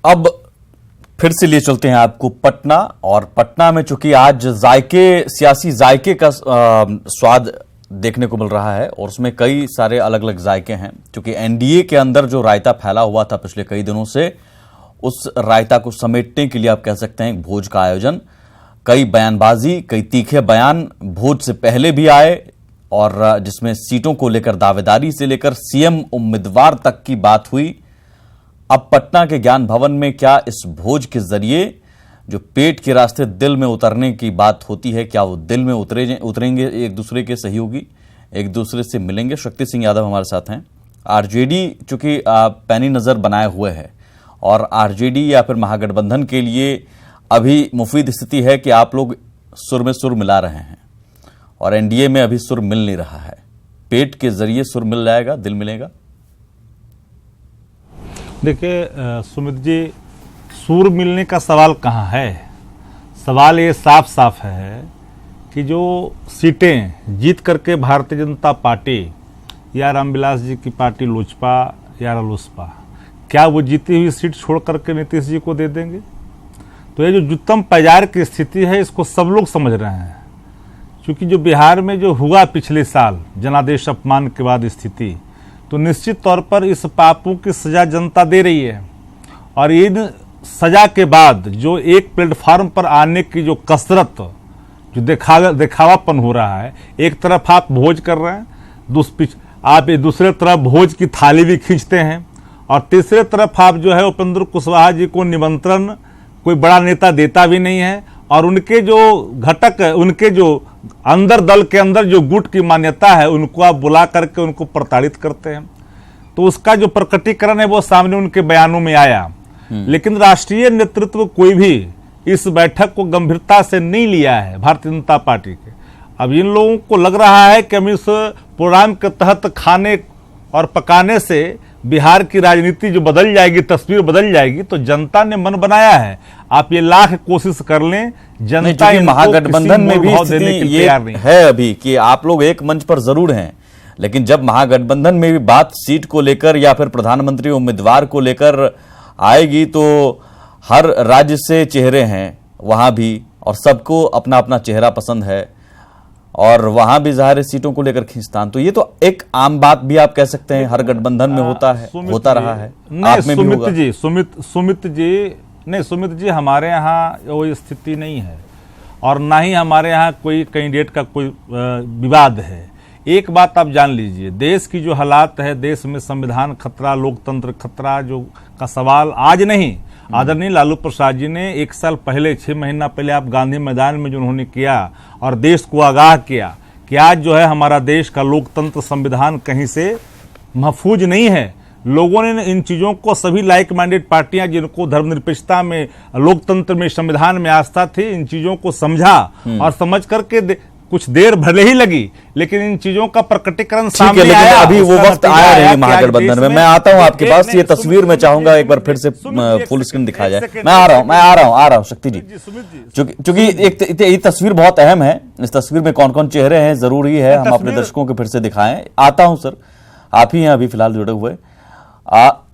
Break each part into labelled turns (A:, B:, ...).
A: अब फिर से लिए चलते हैं आपको पटना, और पटना में चूंकि आज सियासी जायके का स्वाद देखने को मिल रहा है और उसमें कई सारे अलग अलग जायके हैं। क्योंकि एनडीए के अंदर जो रायता फैला हुआ था पिछले कई दिनों से, उस रायता को समेटने के लिए आप कह सकते हैं एक भोज का आयोजन, कई बयानबाजी, कई तीखे बयान भोज से पहले भी आए, और जिसमें सीटों को लेकर दावेदारी से लेकर सीएम उम्मीदवार तक की बात हुई। अब पटना के ज्ञान भवन में क्या इस भोज के जरिए जो पेट के रास्ते दिल में उतरने की बात होती है, क्या वो दिल में उतरेंगे एक दूसरे के सहयोगी, एक दूसरे से मिलेंगे? शक्ति सिंह यादव हमारे साथ हैं। आरजेडी चूंकि पैनी नजर बनाए हुए है और आरजेडी या फिर महागठबंधन के लिए अभी मुफीद स्थिति है कि आप लोग सुर में सुर मिला रहे हैं और एनडीए में अभी सुर मिल नहीं रहा है। पेट के जरिए सुर मिल जाएगा, दिल मिलेगा?
B: देखिए सुमित जी, सुर मिलने का सवाल कहाँ है। सवाल ये साफ साफ है कि जो सीटें जीत करके भारतीय जनता पार्टी या रामविलास जी की पार्टी लोजपा या रालोसपा, क्या वो जीती हुई सीट छोड़ करके नीतीश जी को दे देंगे? तो ये जो जुत्तम पैजार की स्थिति है, इसको सब लोग समझ रहे हैं। क्योंकि जो बिहार में जो हुआ पिछले साल जनादेश अपमान के बाद स्थिति, तो निश्चित तौर पर इस पापों की सजा जनता दे रही है। और इन सजा के बाद जो एक प्लेटफॉर्म पर आने की जो कसरत, जो दिखावापन हो रहा है, एक तरफ आप भोज कर रहे हैं, आप दूसरे तरफ भोज की थाली भी खींचते हैं, और तीसरे तरफ आप जो है उपेंद्र कुशवाहा जी को निमंत्रण कोई बड़ा नेता देता भी नहीं है, और उनके जो घटक, उनके जो अंदर दल के अंदर जो गुट की मान्यता है, उनको आप बुला करके उनको प्रताड़ित करते हैं। तो उसका जो प्रकटीकरण है वो सामने उनके बयानों में आया। लेकिन राष्ट्रीय नेतृत्व कोई भी इस बैठक को गंभीरता से नहीं लिया है भारतीय जनता पार्टी के। अब इन लोगों को लग रहा है कि हम इस प्रोग्राम के तहत खाने और पकाने से बिहार की राजनीति जो बदल जाएगी, तस्वीर बदल जाएगी। तो जनता ने मन बनाया है, आप ये लाख कोशिश कर लें, जनता
A: महागठबंधन में भी ये है अभी कि आप लोग एक मंच पर जरूर हैं, लेकिन जब महागठबंधन में भी बात सीट को लेकर या फिर प्रधानमंत्री उम्मीदवार को लेकर आएगी, तो हर राज्य से चेहरे हैं वहां भी, और सबको अपना अपना चेहरा पसंद है, और वहां भी जाहिर सीटों को लेकर खींचतान। तो ये तो एक आम बात भी आप कह सकते हैं, हर गठबंधन में होता है, होता रहा है। आप में भी होगा।
B: सुमित जी, हमारे यहाँ वो स्थिति नहीं है, और ना ही हमारे यहाँ कोई कैंडिडेट का कोई विवाद है। एक बात आप जान लीजिए, देश की जो हालात है, देश में संविधान खतरा, लोकतंत्र खतरा जो का सवाल आज नहीं, आदरणीय लालू प्रसाद जी ने 1 साल पहले, 6 महीना पहले आप गांधी मैदान में जो उन्होंने किया और देश को आगाह किया कि आज जो है हमारा देश का लोकतंत्र संविधान कहीं से महफूज नहीं है। लोगों ने इन चीजों को, सभी लाइक माइंडेड पार्टियां जिनको धर्मनिरपेक्षता में, लोकतंत्र में, संविधान में आस्था थी, इन चीजों को समझा और समझ करके कुछ देर भले ही लगी, लेकिन इन चीजों का प्रकटीकरण सामने आया।
A: अभी वो वक्त आया नहीं महागठबंधन में। मैं आता हूं आपके पास, ये तस्वीर मैं चाहूंगा एक बार फिर से फुल स्क्रीन दिखाया जाए। मैं आ रहा हूं शक्ति जी, क्योंकि एक तस्वीर बहुत अहम है। इस तस्वीर में कौन कौन चेहरे हैं जरूरी है हम अपने दर्शकों को फिर से दिखाएं। आता हूं सर, आप ही हैं अभी फिलहाल जुड़े हुए।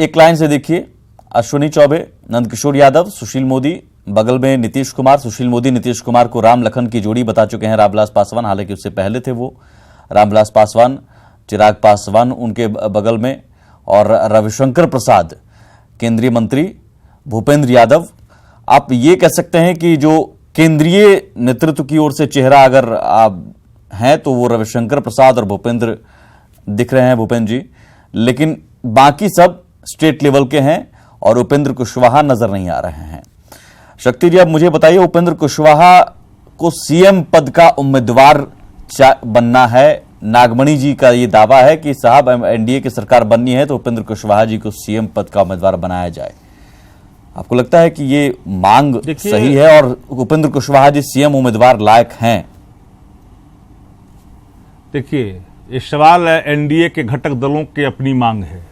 A: एक लाइन से देखिए, अश्विनी चौबे, नंदकिशोर यादव, सुशील मोदी, बगल में नीतीश कुमार। सुशील मोदी नीतीश कुमार को राम लखन की जोड़ी बता चुके हैं रामविलास पासवान, हालांकि उससे पहले थे वो रामविलास पासवान, चिराग पासवान उनके बगल में, और रविशंकर प्रसाद केंद्रीय मंत्री, भूपेंद्र यादव। आप ये कह सकते हैं कि जो केंद्रीय नेतृत्व की ओर से चेहरा अगर आप हैं तो वो रविशंकर प्रसाद और भूपेंद्र दिख रहे हैं, भूपेंद्र जी, लेकिन बाकी सब स्टेट लेवल के हैं और उपेंद्र कुशवाहा नजर नहीं आ रहे हैं। शक्ति जी, अब मुझे बताइए, उपेंद्र कुशवाहा को सीएम पद का उम्मीदवार बनना है। नागमणि जी का ये दावा है कि साहब एनडीए की सरकार बननी है तो उपेंद्र कुशवाहा जी को सीएम पद का उम्मीदवार बनाया जाए। आपको लगता है कि ये मांग सही है और उपेंद्र कुशवाहा जी सीएम उम्मीदवार लायक हैं?
B: देखिए, ये सवाल एनडीए के घटक दलों की अपनी मांग है।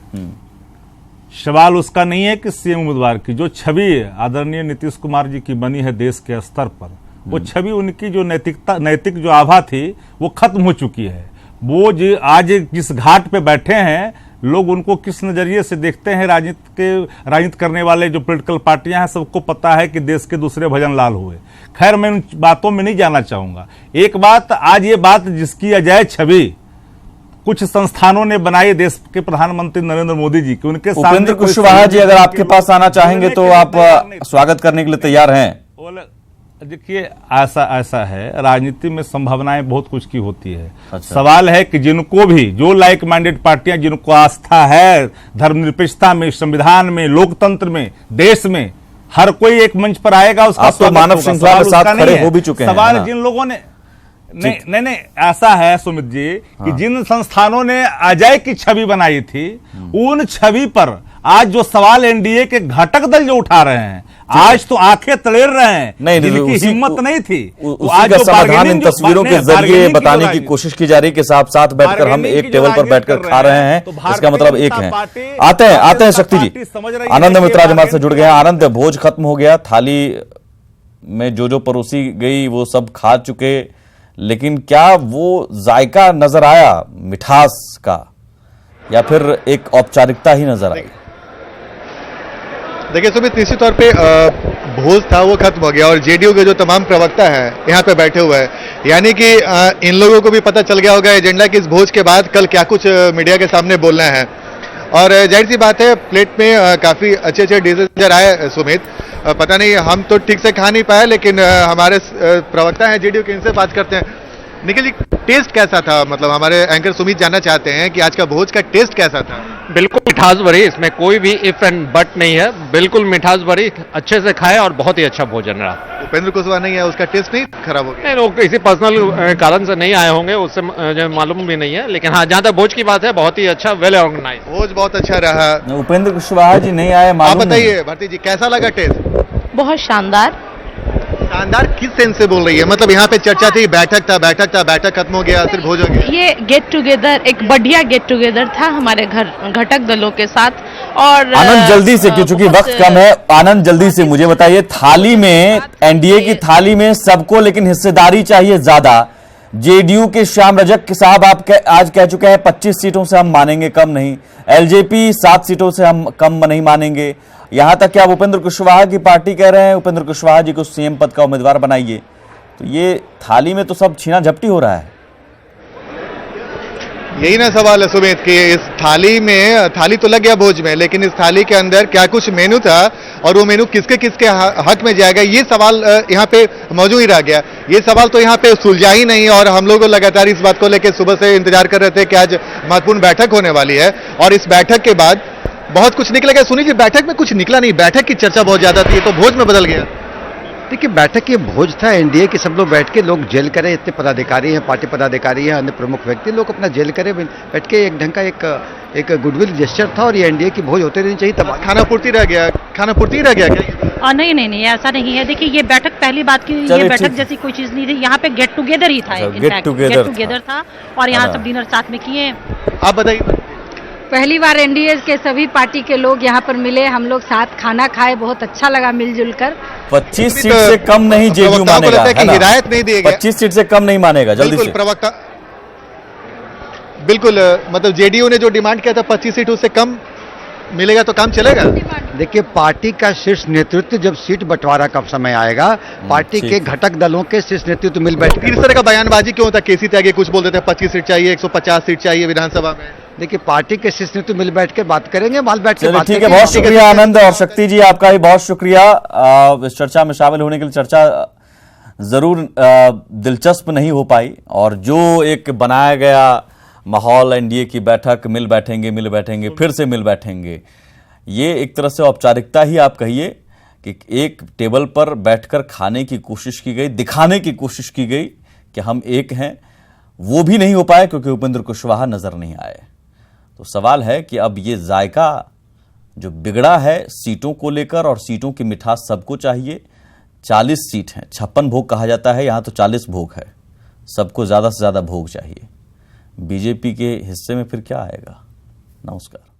B: सवाल उसका नहीं है कि सीएम उम्मीदवार की। जो छवि आदरणीय नीतीश कुमार जी की बनी है देश के स्तर पर, वो छवि, उनकी जो नैतिक जो आभा थी वो खत्म हो चुकी है। वो आज जिस घाट पे बैठे हैं, लोग उनको किस नजरिए से देखते हैं। राजनीति करने वाले जो पॉलिटिकल पार्टियां हैं, सबको पता है कि देश के दूसरे भजन लाल हुए। खैर, मैं उन बातों में नहीं जाना चाहूंगा। एक बात, आज ये बात जिसकी अजय छवि कुछ संस्थानों ने बनाई देश के प्रधानमंत्री नरेंद्र मोदी जी की, उनके सामने
A: उपेंद्र कुशवाहा जी अगर आपके पास आना चाहेंगे तो आप स्वागत करने के लिए तैयार हैं।
B: देखिए, ऐसा है, राजनीति में संभावनाएं बहुत कुछ की होती है।
A: अच्छा।
B: सवाल है कि जिनको भी, जो लाइक माइंडेड पार्टियां, जिनको आस्था है धर्मनिरपेक्षता में, संविधान में, लोकतंत्र में, देश में, हर कोई एक मंच पर आएगा। उसका
A: आप तो मानव श्रृंखला के साथ खड़े हो भी चुके हैं।
B: सवाल जिन लोगों ने नहीं, ऐसा है सुमित जी कि जिन संस्थानों ने अजय की छवि बनाई थी, उन छवि पर आज जो सवाल एनडीए के घटक दल जो उठा रहे हैं, आज तो आंखें तड़ेर रहे हैं।
A: नहीं,
B: जिनकी हिम्मत नहीं थी,
A: तो आज का समाधान इन तस्वीरों के जरिए बताने की कोशिश की जा रही है कि साथ बैठकर हम एक टेबल पर बैठकर खा रहे हैं, इसका मतलब एक है। आते हैं शक्ति जी। आनंद मित्रा हमारे से जुड़ गए हैं। आनंद, भोज खत्म हो गया, थाली में जो परोसी गई वो सब खा चुके, लेकिन क्या वो जायका नजर आया मिठास का, या फिर एक औपचारिकता ही नजर आई?
C: देखिए सुमित, निश्चित तौर पे भोज था वो खत्म हो गया और जेडीयू के जो तमाम प्रवक्ता हैं यहाँ पे बैठे हुए हैं, यानी कि इन लोगों को भी पता चल गया होगा एजेंडा कि इस भोज के बाद कल क्या कुछ मीडिया के सामने बोलना है। और जाहिर सी बात है, प्लेट में काफी अच्छे डिशेज नजर आए सुमित। पता नहीं, हम तो ठीक से खा नहीं पाए, लेकिन हमारे प्रवक्ता हैं जेडीयू के, इनसे बात करते हैं। निखिल जी, टेस्ट कैसा था? मतलब हमारे एंकर सुमित जानना चाहते हैं कि आज का भोज का टेस्ट कैसा था।
D: बिल्कुल मिठास भरी, इसमें कोई भी इफ एंड बट नहीं है, बिल्कुल मिठास भरी, अच्छे से खाए और बहुत ही अच्छा भोजन रहा।
C: उपेंद्र कुशवाहा नहीं है, उसका टेस्ट नहीं खराब हो गया?
D: नहीं, लोग किसी पर्सनल कारण से नहीं आए होंगे, उससे मुझे मालूम भी नहीं है, लेकिन हाँ, जहाँ तक भोज की बात है, बहुत ही अच्छा, वेल ऑर्गेनाइज
C: भोज बहुत अच्छा रहा।
A: उपेंद्र कुशवाहा जी नहीं आए,
C: आप बताइए भारती जी, कैसा लगा टेस्ट?
E: बहुत शानदार।
C: शानदार किस सेंस से बोल रही है? मतलब यहाँ पे चर्चा थी, बैठक खत्म हो गया, सिर्फ भोज हो गया।
E: ये गेट टुगेदर, एक बढ़िया गेट टुगेदर था हमारे घटक दलों के साथ। और
A: आनंद जल्दी से, क्योंकि वक्त कम है, आनंद जल्दी से मुझे बताइए, थाली में, एनडीए की थाली में सबको लेकिन हिस्सेदारी चाहिए ज्यादा। जेडीयू के श्याम रजक साहब आप आज कह चुके हैं 25 सीटों से हम मानेंगे कम नहीं, एलजेपी 7 सीटों से हम कम नहीं मानेंगे, यहां तक कि आप उपेंद्र कुशवाहा की पार्टी कह रहे हैं उपेंद्र कुशवाहा जी को सीएम पद का उम्मीदवार बनाइए। तो ये थाली में तो सब छीना झपटी हो रहा है।
C: यही ना सवाल है सुमित कि इस थाली में, थाली तो लग गया भोज में, लेकिन इस थाली के अंदर क्या कुछ मेनू था और वो मेनू किसके किसके हक में जाएगा, ये सवाल यहाँ पे मौजूद ही रह गया। ये सवाल तो यहाँ पे सुलझा ही नहीं, और हम लोग लगातार इस बात को लेकर सुबह से इंतजार कर रहे थे कि आज महत्वपूर्ण बैठक होने वाली है, और इस बैठक के बाद बहुत कुछ निकलेगा। सुनील जी, बैठक में कुछ निकला नहीं, बैठक की चर्चा बहुत ज्यादा थी, तो भोज में बदल गया।
F: देखिए, बैठक ये भोज था एनडीए के, सब लोग बैठ के लोग जेल करें, इतने पदाधिकारी हैं, पार्टी पदाधिकारी हैं, अन्य प्रमुख व्यक्ति, लोग अपना जेल करें बैठ के, एक ढंग का एक गुडविल जेस्चर था, और ये एनडीए की भोज होते रहनी चाहिए। तब
C: खाना पूर्ति रह गया क्या?
E: नहीं, ऐसा नहीं है। देखिए, ये बैठक पहली बात की, ये बैठक जैसी कोई चीज नहीं थी, यहाँ पे गेट टुगेदर ही था,
A: गेट टुगेदर
E: था, और यहाँ सब डिनर साथ में किए।
C: आप बताइए।
G: पहली बार एनडीए के सभी पार्टी के लोग यहाँ पर मिले, हम लोग साथ खाना खाए, बहुत अच्छा लगा मिलजुल कर।
A: 25 सीट से कम नहीं जेडीयू मानेगा, है ना?
C: हिदायत नहीं देगा,
A: 25 सीट से कम नहीं मानेगा, जल्दी से।
C: प्रवक्ता बिल्कुल, मतलब जेडीयू ने जो डिमांड किया था 25 सीट, उससे कम मिलेगा तो काम चलेगा।
F: देखिए, पार्टी का शीर्ष नेतृत्व जब सीट बंटवारा का समय आएगा, पार्टी के घटक दलों के शीर्ष नेतृत्व मिल बैठे।
C: इस तरह का बयानबाजी क्यों होता है? केसी त्यागी कुछ बोलते थे 25 सीट चाहिए, 150 सीट चाहिए विधानसभा में।
F: देखिए, पार्टी के शीर्ष नेतृत्व मिल बैठ के बात करेंगे, माल बैठ के बात।
A: ठीक है, बहुत शुक्रिया आनंद, और शक्ति जी आपका भी बहुत शुक्रिया इस चर्चा में शामिल होने के लिए। चर्चा जरूर दिलचस्प नहीं हो पाई, और जो एक बनाया गया माहौल, एनडीए की बैठक, मिल बैठेंगे फिर से मिल बैठेंगे, ये एक तरह से औपचारिकता ही आप कहिए कि एक टेबल पर बैठकर खाने की कोशिश की गई, दिखाने की कोशिश की गई कि हम एक हैं, वो भी नहीं हो पाए क्योंकि उपेंद्र कुशवाहा नजर नहीं आए। तो सवाल है कि अब ये जायका जो बिगड़ा है सीटों को लेकर, और सीटों की मिठास सबको चाहिए। 40 सीट हैं, 56 भोग कहा जाता है, यहां तो 40 भोग है, सबको ज्यादा से ज्यादा भोग चाहिए। बीजेपी के हिस्से में फिर क्या आएगा? नमस्कार।